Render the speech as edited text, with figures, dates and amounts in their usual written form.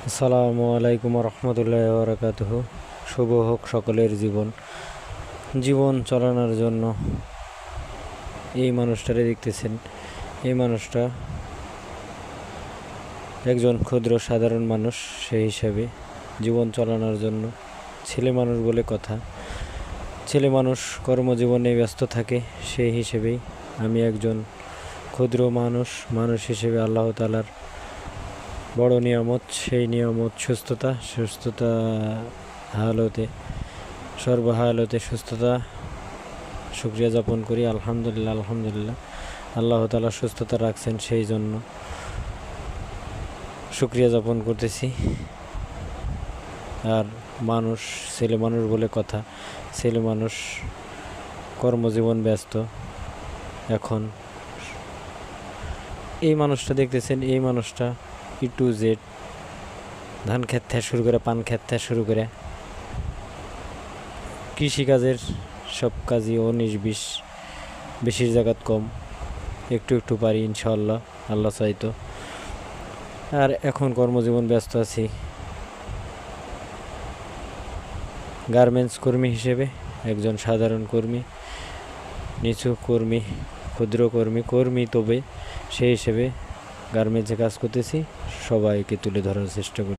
আসসালামু আলাইকুম রহমতুল্লাহ বরকাতুহ। শুভ হোক সকলের জীবন। জীবন চালানোর জন্য এই মানুষটারে দেখতেছেন। এই মানুষটা একজন ক্ষুদ্র সাধারণ মানুষ। সেই হিসাবে জীবন চালানোর জন্য ছেলে মানুষ বলে কথা। ছেলে মানুষ কর্মজীবনে ব্যস্ত থাকে। সেই হিসেবেই আমি একজন ক্ষুদ্র মানুষ হিসেবে আল্লাহ তাআলার বড় নিয়ামত, সেই নিয়ামত সুস্থতা হালতে সর্বহালতে সুস্থতা শুকরিয়া যাপন করি। আলহামদুলিল্লাহ আল্লাহ তাআলা সুস্থতা রাখছেন, সেই জন্য শুকরিয়া যাপন করতেছি। আর ছেলে মানুষ বলে কথা। ছেলে মানুষ কর্মজীবন ব্যস্ত। এখন এই মানুষটা দেখতেছেন, এই মানুষটা টু জেড ধান ক্ষেত থেকে শুরু করে পান ক্ষেত থেকে শুরু করে কৃষিকাজের সব কাজই 19-20, বেশির জায়গাত কম, একটু পারি ইনশাআল্লাহ, আল্লাহ চাইতো। আর এখন কর্মজীবন ব্যস্ত আছি গার্মেন্টস কর্মী হিসেবে, একজন সাধারণ কর্মী, নিচু কর্মী, ক্ষুদ্র কর্মী তবে সেই হিসেবে গার্মেন্টসে কাজ করতেছি। সবাইকে তুলে ধরার চেষ্টা করি।